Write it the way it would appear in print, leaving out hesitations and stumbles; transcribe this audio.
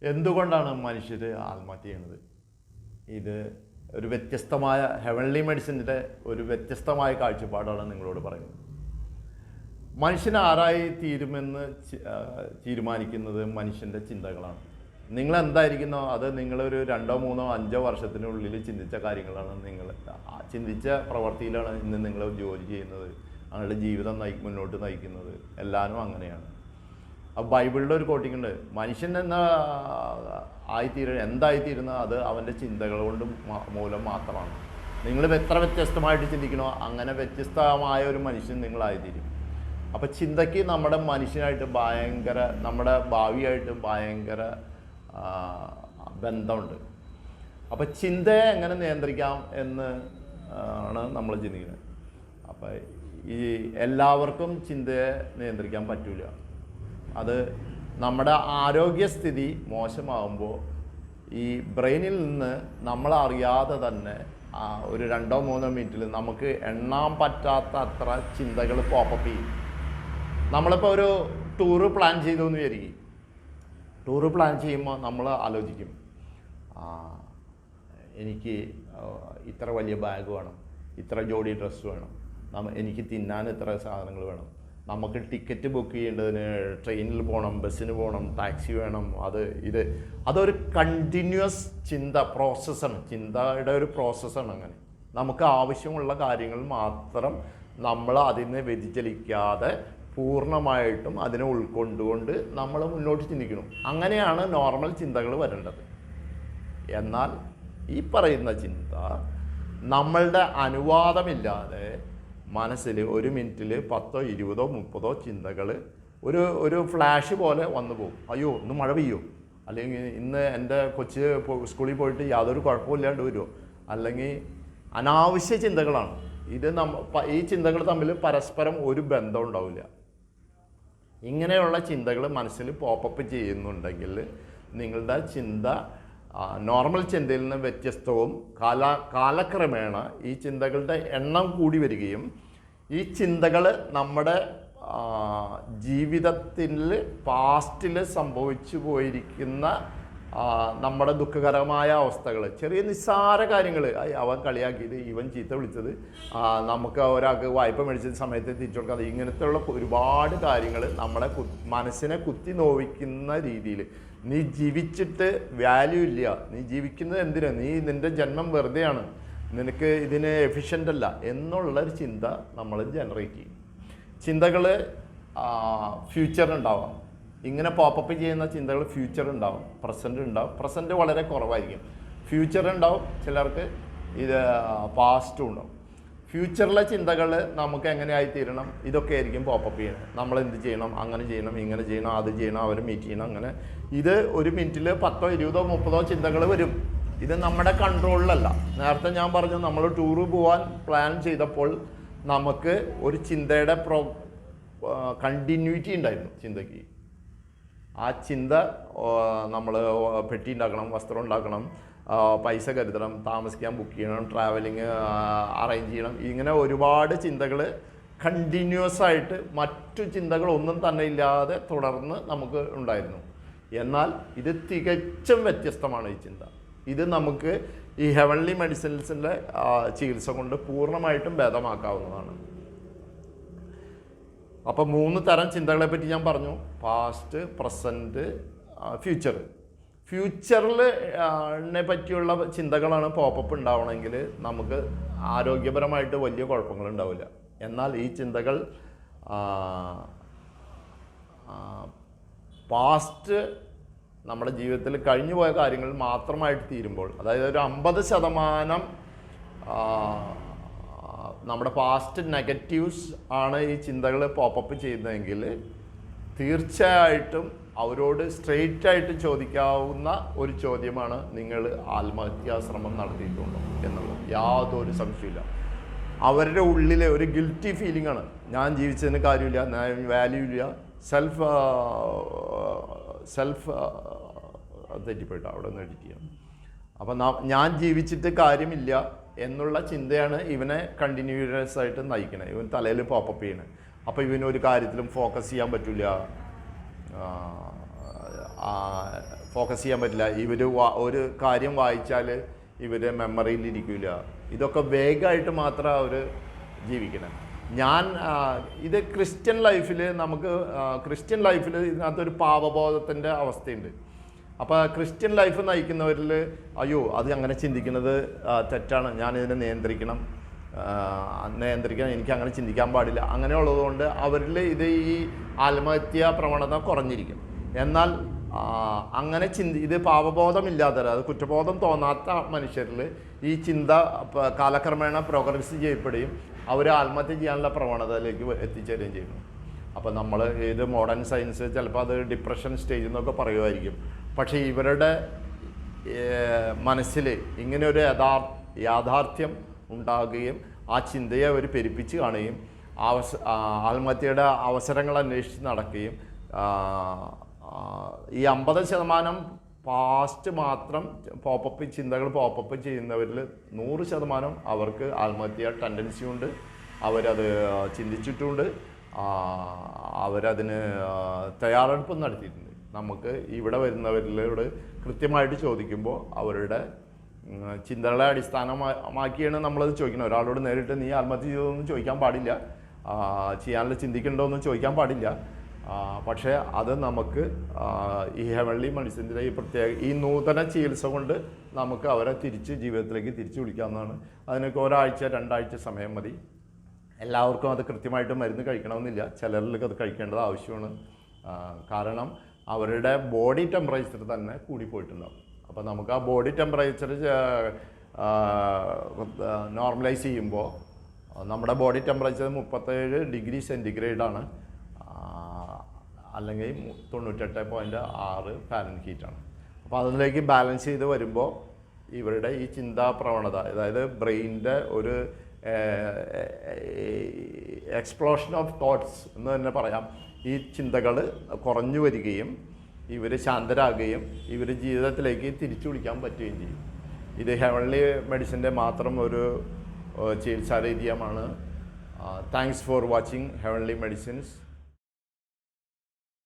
എന്തുകൊണ്ടാണ് മനുഷ്യർ ആത്മഹത്യ ചെയ്യുന്നത്? ഇത് ഒരു വ്യത്യസ്തമായ ഹെവൻലി മെഡിസിൻ്റെ ഒരു വ്യത്യസ്തമായ കാഴ്ചപ്പാടാണ് നിങ്ങളോട് പറയുന്നത്. മനുഷ്യൻ ആരായി തീരുമെന്ന് തീരുമാനിക്കുന്നത് മനുഷ്യൻ്റെ ചിന്തകളാണ്. നിങ്ങൾ എന്തായിരിക്കുന്നോ അത് നിങ്ങളൊരു 2, 3, 5 വർഷത്തിനുള്ളിൽ ചിന്തിച്ച കാര്യങ്ങളാണ്. നിങ്ങൾ ചിന്തിച്ച പ്രവൃത്തിയിലാണ് ഇന്ന് നിങ്ങൾ ജോലി ചെയ്യുന്നത്, നിങ്ങളുടെ ജീവിതം മുന്നോട്ട് നയിക്കുന്നത്. എല്ലാവരും അങ്ങനെയാണ്. അപ്പോൾ ബൈബിളിൻ്റെ ഒരു കോട്ടിങ് ഉണ്ട്, മനുഷ്യൻ എന്തായിത്തീരുന്ന അത് അവൻ്റെ ചിന്തകൾ കൊണ്ട് മൂലം മാത്രമാണ്. നിങ്ങൾ എത്ര വ്യത്യസ്തമായിട്ട് ചിന്തിക്കണോ അങ്ങനെ വ്യത്യസ്തമായ ഒരു മനുഷ്യൻ നിങ്ങളായിത്തീരും. അപ്പോൾ ചിന്തയ്ക്ക് നമ്മുടെ മനുഷ്യനായിട്ട് നമ്മുടെ ഭാവിയായിട്ട് ഭയങ്കര ബന്ധമുണ്ട്. അപ്പോൾ ചിന്തയെ എങ്ങനെ നിയന്ത്രിക്കാം എന്ന് ആണ് നമ്മൾ ചിന്തിക്കുന്നത്. അപ്പോൾ ഈ എല്ലാവർക്കും ചിന്തയെ നിയന്ത്രിക്കാൻ പറ്റില്ല. അത് നമ്മുടെ ആരോഗ്യസ്ഥിതി മോശമാകുമ്പോൾ ഈ ബ്രെയിനിൽ നിന്ന് നമ്മളറിയാതെ തന്നെ ഒരു 2-3 മിനിറ്റിൽ നമുക്ക് എണ്ണാൻ പറ്റാത്ത അത്ര ചിന്തകൾ പോപ്പപ്പ് ചെയ്യും. നമ്മളിപ്പോൾ ഒരു ടൂറ് പ്ലാൻ ചെയ്തു എന്ന് വിചാരിക്കും. ടൂറ് പ്ലാൻ ചെയ്യുമ്പോൾ നമ്മൾ ആലോചിക്കും, എനിക്ക് ഇത്ര വലിയ ബാഗ് വേണം, ഇത്ര ജോഡി ഡ്രസ്സ് വേണം, എനിക്ക് തിന്നാൻ ഇത്ര സാധനങ്ങൾ വേണം, നമുക്ക് ടിക്കറ്റ് ബുക്ക് ചെയ്യേണ്ടതിന് ട്രെയിനിൽ പോകണം, ബസ്സിന് പോകണം, ടാക്സി വേണം, അതൊരു കണ്ടിന്യൂസ് പ്രോസസ്സാണ്. ചിന്തയുടെ ഒരു പ്രോസസ്സാണ്. അങ്ങനെ നമുക്ക് ആവശ്യമുള്ള കാര്യങ്ങൾ മാത്രം നമ്മൾ അതിനെ വ്യതിചലിക്കാതെ പൂർണ്ണമായിട്ടും അതിനെ ഉൾക്കൊണ്ടുകൊണ്ട് നമ്മൾ മുന്നോട്ട് ചിന്തിക്കണം. അങ്ങനെയാണ് നോർമൽ ചിന്തകൾ വരേണ്ടത്. എന്നാൽ ഈ പറയുന്ന ചിന്ത നമ്മളുടെ അനുവാദമില്ലാതെ മനസ്സിൽ ഒരു മിനിറ്റിൽ 10, 20, 30 ചിന്തകൾ ഒരു ഫ്ലാഷ് പോലെ വന്നു പോകും. അയ്യോ ഇന്ന് മഴ പെയ്യോ, അല്ലെങ്കിൽ ഇന്ന് എൻ്റെ കൊച്ച് സ്കൂളിൽ പോയിട്ട് യാതൊരു കുഴപ്പമില്ലാണ്ട് വരുമോ, അല്ലെങ്കിൽ അനാവശ്യ ചിന്തകളാണ് ഇത്. ഈ ചിന്തകൾ തമ്മിൽ പരസ്പരം ഒരു ബന്ധം ഉണ്ടാവില്ല. ഇങ്ങനെയുള്ള ചിന്തകൾ മനസ്സിൽ പോപ്പപ്പ് ചെയ്യുന്നുണ്ടെങ്കിൽ നിങ്ങളുടെ ചിന്ത നോർമൽ ചിന്തയിൽ നിന്ന് വ്യത്യസ്തവും കാലക്രമേണ ഈ ചിന്തകളുടെ എണ്ണം കൂടി വരികയും ഈ ചിന്തകൾ നമ്മുടെ ജീവിതത്തിൽ പാസ്റ്റിൽ സംഭവിച്ചു പോയിരിക്കുന്ന നമ്മുടെ ദുഃഖകരമായ അവസ്ഥകൾ, ചെറിയ നിസ്സാര കാര്യങ്ങൾ, അവൻ കളിയാക്കിയത്, ഇവൻ ചീത്ത വിളിച്ചത്, നമുക്ക് ഒരാൾക്ക് വായ്പ മേടിച്ച സമയത്ത് തിരിച്ചു കൊടുക്കാതെ, ഇങ്ങനത്തെയുള്ള ഒരുപാട് കാര്യങ്ങൾ നമ്മളെ മനസ്സിനെ കുത്തി നോവിക്കുന്ന രീതിയിൽ നീ ജീവിച്ചിട്ട് വാല്യൂ ഇല്ല, നീ ജീവിക്കുന്നത് എന്തിനാ, നിൻ്റെ ജന്മം വെറുതെയാണ്, നിനക്ക് ഇതിന് എഫിഷ്യൻ്റ് അല്ല എന്നുള്ളൊരു ചിന്ത നമ്മൾ ജനറേറ്റ് ചെയ്യും. ചിന്തകൾ ഫ്യൂച്ചറിനുണ്ടാവാം. ഇങ്ങനെ പോപ്പപ്പ് ചെയ്യുന്ന ചിന്തകൾ ഫ്യൂച്ചർ ഉണ്ടാവും, പ്രസൻറ്റ് ഉണ്ടാവും. പ്രസൻറ്റ് വളരെ കുറവായിരിക്കും. ഫ്യൂച്ചർ ഉണ്ടാവും, ചിലർക്ക് ഇത് പാസ്റ്റും ഉണ്ടാവും. ഫ്യൂച്ചറിലെ ചിന്തകൾ നമുക്ക് എങ്ങനെയായിത്തീരണം, ഇതൊക്കെ ആയിരിക്കും പോപ്പപ്പ് ചെയ്യണം. നമ്മൾ എന്ത് ചെയ്യണം, അങ്ങനെ ചെയ്യണം, ഇങ്ങനെ ചെയ്യണം, അത് ചെയ്യണം, അവരെ മീറ്റ് ചെയ്യണം. അങ്ങനെ ഇത് ഒരു മിനിറ്റിൽ 10, 20, 30 ചിന്തകൾ വരും. ഇത് നമ്മുടെ കൺട്രോളിലല്ല. നേരത്തെ ഞാൻ പറഞ്ഞു, നമ്മൾ ടൂറ് പോകാൻ പ്ലാൻ ചെയ്തപ്പോൾ നമുക്ക് ഒരു ചിന്തയുടെ കണ്ടിന്യൂറ്റി ഉണ്ടായിരുന്നു. ചിന്തയ്ക്ക് ആ ചിന്ത നമ്മൾ പെട്ടി ഉണ്ടാക്കണം, വസ്ത്രം ഉണ്ടാക്കണം, പൈസ കരുതണം, താമസിക്കാൻ ബുക്ക് ചെയ്യണം, ട്രാവലിങ് അറേഞ്ച് ചെയ്യണം. ഇങ്ങനെ ഒരുപാട് ചിന്തകൾ കണ്ടിന്യൂസ് ആയിട്ട് മറ്റു ചിന്തകളൊന്നും തന്നെ ഇല്ലാതെ തുടർന്ന് നമുക്ക് ഉണ്ടായിരുന്നു. എന്നാൽ ഇത് തികച്ചും വ്യത്യസ്തമാണ് ഈ ചിന്ത. ഇത് നമുക്ക് ഈ ഹെവൻലി മെഡിസിൻസിൻ്റെ ചികിത്സ കൊണ്ട് പൂർണ്ണമായിട്ടും ഭേദമാക്കാവുന്നതാണ്. അപ്പോൾ 3 തരം ചിന്തകളെ പറ്റി ഞാൻ പറഞ്ഞു: പാസ്റ്റ്, പ്രസൻറ്റ്, ഫ്യൂച്ചർ. ഫ്യൂച്ചറിനെ പറ്റിയുള്ള ചിന്തകളാണ് പോപ്പപ്പ് ഉണ്ടാവണമെങ്കിൽ നമുക്ക് ആരോഗ്യപരമായിട്ട് വലിയ കുഴപ്പങ്ങളുണ്ടാവില്ല. എന്നാൽ ഈ ചിന്തകൾ പാസ്റ്റ് നമ്മുടെ ജീവിതത്തിൽ കഴിഞ്ഞുപോയ കാര്യങ്ങൾ മാത്രമായിട്ട് തീരുമ്പോൾ, അതായത് ഒരു 50% നമ്മുടെ പാസ്റ്റ് നെഗറ്റീവ്സ് ആണ് ഈ ചിന്തകൾ പോപ്പപ്പ് ചെയ്യുന്നതെങ്കിൽ തീർച്ചയായിട്ടും അവരോട് സ്ട്രെയിറ്റ് ആയിട്ട് ചോദിക്കാവുന്ന ഒരു ചോദ്യമാണ്: നിങ്ങൾ ആത്മഹത്യാശ്രമം നടത്തിയിട്ടുണ്ടോ എന്നുള്ളത്. യാതൊരു സംശയമില്ല. അവരുടെ ഉള്ളിലെ ഒരു ഗിൽറ്റി ഫീലിംഗ് ആണ്. ഞാൻ ജീവിച്ചതിന് കാര്യമില്ല, ഞാൻ വാല്യൂ ഇല്ല, സെൽഫ് തെറ്റിപ്പോയിട്ട് അവിടെ നിന്ന് എഡിറ്റ് ചെയ്യണം. അപ്പം ഞാൻ ജീവിച്ചിട്ട് കാര്യമില്ല എന്നുള്ള ചിന്തയാണ് ഇവനെ കണ്ടിന്യൂസ് ആയിട്ട് നയിക്കണത്. ഇവൻ തലയിൽ പോപ്പപ്പ് ചെയ്യണത്. അപ്പോൾ ഇവന് ഒരു കാര്യത്തിലും ഫോക്കസ് ചെയ്യാൻ പറ്റില്ല. ഫോക്കസ് ചെയ്യാൻ പറ്റില്ല. ഇവർ ഒരു കാര്യം വായിച്ചാൽ ഇവർ മെമ്മറിയിലിരിക്കില്ല. ഇതൊക്കെ വേഗമായിട്ട് മാത്രം അവർ ജീവിക്കണം. ഇത് ക്രിസ്ത്യൻ ലൈഫിൽ നമുക്ക് ക്രിസ്ത്യൻ ലൈഫിൽ ഇതിനകത്തൊരു പാപബോധത്തിൻ്റെ അവസ്ഥയുണ്ട്. അപ്പോൾ ക്രിസ്ത്യൻ ലൈഫ് നയിക്കുന്നവരിൽ അയ്യോ അത് അങ്ങനെ ചിന്തിക്കുന്നത് തെറ്റാണ്, ഞാനിതിനെ നിയന്ത്രിക്കണം, എനിക്ക് അങ്ങനെ ചിന്തിക്കാൻ പാടില്ല, അങ്ങനെയുള്ളതുകൊണ്ട് അവരിൽ ഇത് ഈ ആത്മഹത്യാ പ്രവണത കുറഞ്ഞിരിക്കും. എന്നാൽ അങ്ങനെ ഇത് പാപബോധമില്ലാത്ത, അത് കുറ്റബോധം തോന്നാത്ത മനുഷ്യരിൽ ഈ ചിന്ത കാലക്രമേണ പ്രോഗ്രസ് ചെയ്യപ്പെടുകയും അവർ ആത്മഹത്യ ചെയ്യാനുള്ള പ്രവണതയിലേക്ക് എത്തിച്ചേരുകയും ചെയ്യുന്നു. അപ്പോൾ നമ്മൾ ഇത് മോഡേൺ സയൻസ് ചിലപ്പോൾ അത് ഡിപ്രഷൻ സ്റ്റേജ് എന്നൊക്കെ പറയുമായിരിക്കും. പക്ഷേ ഇവരുടെ മനസ്സിൽ ഇങ്ങനെ ഒരു യാഥാർത്ഥ്യം ഉണ്ടാകുകയും ആ ചിന്തയെ അവർ പെരുപ്പിച്ച് കാണുകയും ആത്മഹത്യയുടെ അവസരങ്ങൾ അന്വേഷിച്ച് നടക്കുകയും ഈ 50% പാസ്റ്റ് മാത്രം ചിന്തകൾ പോപ്പപ്പ് ചെയ്യുന്നവരിൽ 100% അവർക്ക് ആത്മഹത്യ ടെൻഡൻസി ഉണ്ട്. അവരത് ചിന്തിച്ചിട്ടുണ്ട്, അവരതിന് തയ്യാറെടുപ്പ് നടത്തിയിട്ടുണ്ട്. നമുക്ക് ഇവിടെ വരുന്നവരിലോട് കൃത്യമായിട്ട് ചോദിക്കുമ്പോൾ അവരുടെ ചിന്തകളെ അടിസ്ഥാനമാക്കിയാണ് നമ്മളത് ചോദിക്കുന്നത്. ഒരാളോട് നേരിട്ട് നീ ആത്മഹത്യ ചെയ്തോന്നും ചോദിക്കാൻ പാടില്ല, ചെയ്യാനുള്ള ചിന്തിക്കണ്ടോന്നും ചോദിക്കാൻ പാടില്ല. പക്ഷേ അത് നമുക്ക് ഈ ഹെവൻലി മെഡിസിൻ്റെ ഈ നൂതന ചികിത്സ കൊണ്ട് നമുക്ക് അവരെ ജീവിതത്തിലേക്ക് തിരിച്ചു വിളിക്കാവുന്നതാണ്. അതിനൊക്കെ 1-2 ആഴ്ച സമയം മതി. എല്ലാവർക്കും അത് കൃത്യമായിട്ട് മരുന്ന് കഴിക്കണമെന്നില്ല, ചിലരിലൊക്കെ അത് കഴിക്കേണ്ടത് ആവശ്യമാണ്. കാരണം അവരുടെ ബോഡി ടെമ്പറേച്ചർ തന്നെ കൂടിപ്പോയിട്ടുണ്ടാവും. അപ്പോൾ നമുക്ക് ആ ബോഡി ടെമ്പറേച്ചർ നോർമലൈസ് ചെയ്യുമ്പോൾ നമ്മുടെ ബോഡി ടെമ്പറേച്ചർ 37 ഡിഗ്രി സെൻറ്റിഗ്രേഡാണ്, അല്ലെങ്കിൽ 98.6 ഫാരൻഹീറ്റാണ്. അപ്പോൾ അതിലേക്ക് ബാലൻസ് ചെയ്ത് വരുമ്പോൾ ഇവരുടെ ഈ ചിന്താ പ്രവണത, അതായത് ബ്രെയിനിൻ്റെ ഒരു എക്സ്പ്ലോഷൻ ഓഫ് തോട്ട്സ് എന്ന് തന്നെ പറയാം, ഈ ചിന്തകൾ കുറഞ്ഞു വരികയും ഇവർ ശാന്തരാകുകയും ഇവർ ജീവിതത്തിലേക്ക് തിരിച്ചു വിളിക്കാൻ പറ്റുകയും ചെയ്യും. ഇത് ഹെവൻലി മെഡിസിൻ്റെ മാത്രം ഒരു ചികിത്സാ രീതിയാണ്. Thanks for watching heavenly medicines.